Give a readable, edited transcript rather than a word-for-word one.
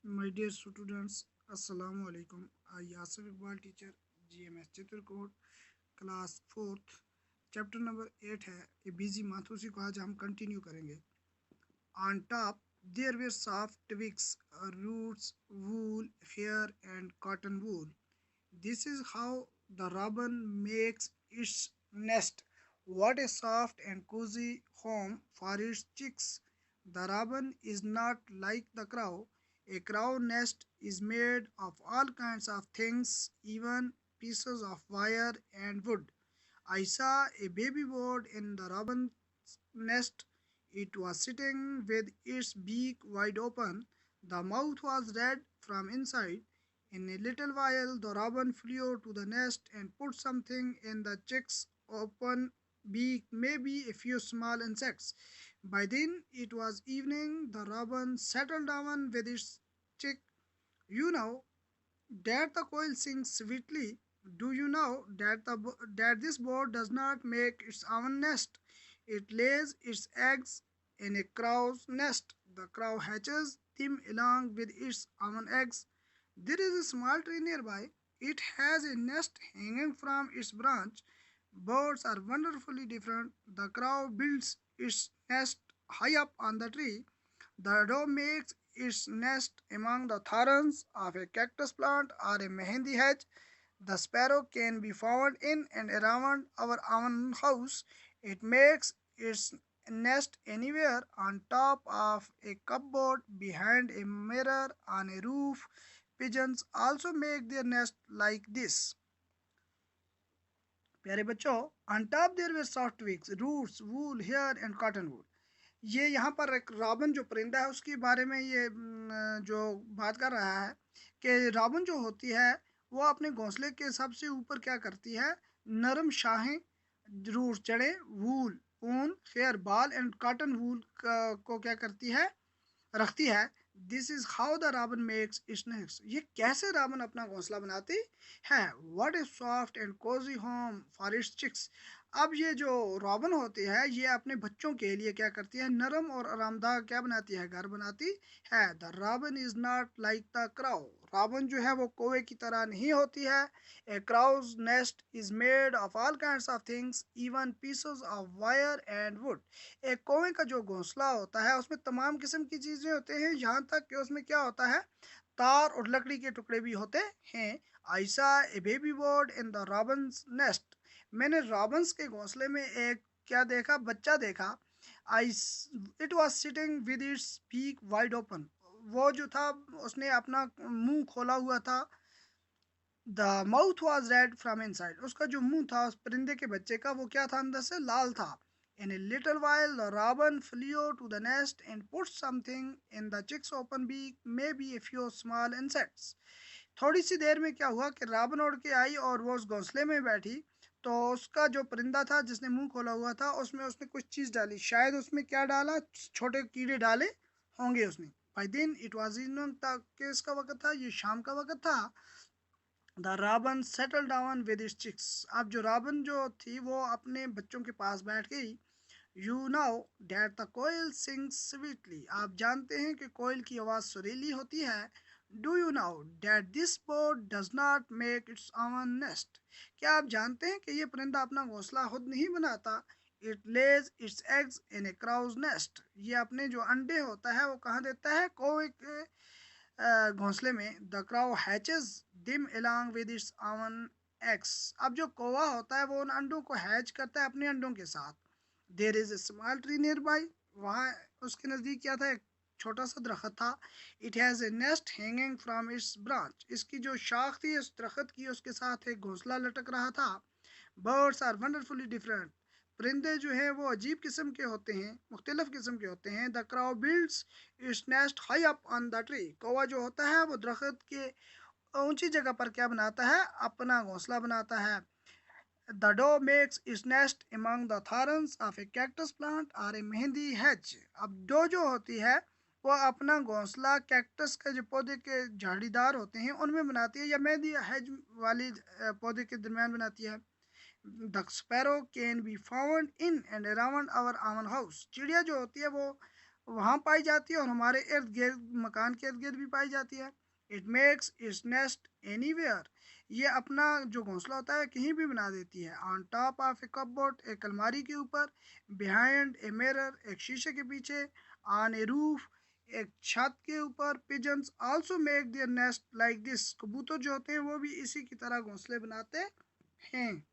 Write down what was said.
My dear students, Assalamu alaikum. I Yasif Iqbal teacher, GMS Chitrakoot class fourth chapter number 8 है ए busy month, उसी को आज हम continue करेंगे. On top there were soft twigs, roots, wool, hair and cotton wool. This is how the robin makes its nest. What a soft and cozy home for its chicks. The robin is not like the crow. A crow nest is made of all kinds of things, even pieces of wire and wood. I saw a baby bird in the robin's nest. It was sitting with its beak wide open. The mouth was red from inside. In a little while, the robin flew to the nest and put something in the chick's open beak, maybe a few small insects. By then, it was evening. The robin settled down with its chick. You know that the quail sings sweetly. Do you know that that this bird does not make its own nest? It lays its eggs in a crow's nest. The crow hatches them along with its own eggs. There is a small tree nearby. It has a nest hanging from its branch. Birds are wonderfully different. The crow builds its nest high up on the tree. The dove makes its nest among the thorns of a cactus plant or a mehendi hedge. The sparrow can be found in and around our own house. It makes its nest anywhere on top of a cupboard, behind a mirror, on a roof. Pigeons also make their nest like this. प्यारे बच्चों, on top there were soft twigs, roots, wool, hair and cotton wool. ये यहाँ पर एक robin जो परिंदा है उसके बारे में ये जो बात कर रहा है कि रॉबिन जो होती है वो अपने घोंसले के सबसे ऊपर क्या करती है, नरम शाहें, रूट जड़े, वूल ऊन, हेयर बाल एंड कॉटन वूल को क्या करती है, रखती है. This is how the robin makes its nest. ये कैसे रॉबिन अपना घोंसला बनाती है. What is soft and cosy home for its chicks. अब ये जो रॉबिन होती है ये अपने बच्चों के लिए क्या करती है, नरम और आरामदाह क्या बनाती है, घर बनाती है. The robin is not like the crow. Robin जो है वो कौवे की तरह नहीं होती है. A crow's nest is made of all kinds of things, even pieces of wire and wood. एक कौवे का जो घोंसला होता है उसमें तमाम किस्म की चीज़ें होते हैं, यहाँ तक कि उसमें क्या होता है, तार और लकड़ी के टुकड़े भी होते हैं. I saw a baby bird in the robin's nest. मैंने रॉबिन्स के घोंसले में एक क्या देखा, बच्चा देखा. I it was sitting with its beak wide open. वो जो था उसने अपना मुंह खोला हुआ था. The mouth was red from inside. उसका जो मुंह था उस परिंदे के बच्चे का वो क्या था, अंदर से लाल था. In a little while, the robin flew to the nest and put something in the chick's open beak, maybe a few small insects. थोड़ी सी देर में क्या हुआ कि राबन उड़ के आई और वो उस घोंसले में बैठी. तो उसका जो परिंदा था जिसने मुंह खोला हुआ था उसमें उसने कुछ चीज़ डाली. शायद उसमें क्या डाला, छोटे कीड़े डाले होंगे उसने. बाई दिन इट वॉज इवनिंग तक के इसका वक्त था, ये शाम का वक्त था. The robin settle down with its chicks. अब जो राबन जो थी वो अपने बच्चों के पास बैठ गई. You know that the koel sings sweetly. आप जानते हैं कि कोयल की आवाज़ सुरीली होती है. Do you know that this bird does not make its own nest. क्या आप जानते हैं कि ये परिंदा अपना घोंसला खुद नहीं बनाता. It Lay's it's eggs in A crow's nest. ये अपने जो अंडे होता है वो कहाँ देता है, कौवे के घोंसले में. The crow hatches them along with its own eggs. अब जो कौवा होता है वो उन अंडों को हैच करता है अपने अंडों के साथ. There is a small tree near by. वहाँ उसके नज़दीक क्या था, एक छोटा सा दरख्त था. It has a nest hanging from its branch. इसकी जो शाख थी उस दरख्त की उसके साथ एक घोंसला लटक रहा था. Birds are wonderfully different. परिंदे जो हैं वो अजीब किस्म के होते हैं, मुख्तलिफ किस्म के होते हैं. The crow builds its nest high up on the tree. कौवा जो होता है वो दरख्त के ऊंची जगह पर क्या बनाता है, अपना घोंसला बनाता है. The dove makes its nest among the thorns of a cactus plant or a mehndi hedge. अब डो जो होती है वो अपना घोंसला कैक्टस के जो पौधे के झाड़ीदार होते हैं उनमें बनाती है, या मेहंदी हेज वाली पौधे के दरमियान बनाती है. The sparrow can be found in and around our own house. चिड़िया जो होती है वो वहाँ पाई जाती है और हमारे इर्द गिर्द मकान के इर्द गिर्द भी पाई जाती है। It makes its nest anywhere, ये अपना जो घोंसला होता है कहीं भी बना देती है। On top of A cupboard, एक अलमारी के ऊपर। बिहाइंड ए मिरर, एक शीशे के पीछे। ऑन ए रूफ, एक छत के ऊपर। Pigeons also make their nest like this, कबूतर जो होते हैं वो भी इसी की तरह घोंसले बनाते हैं।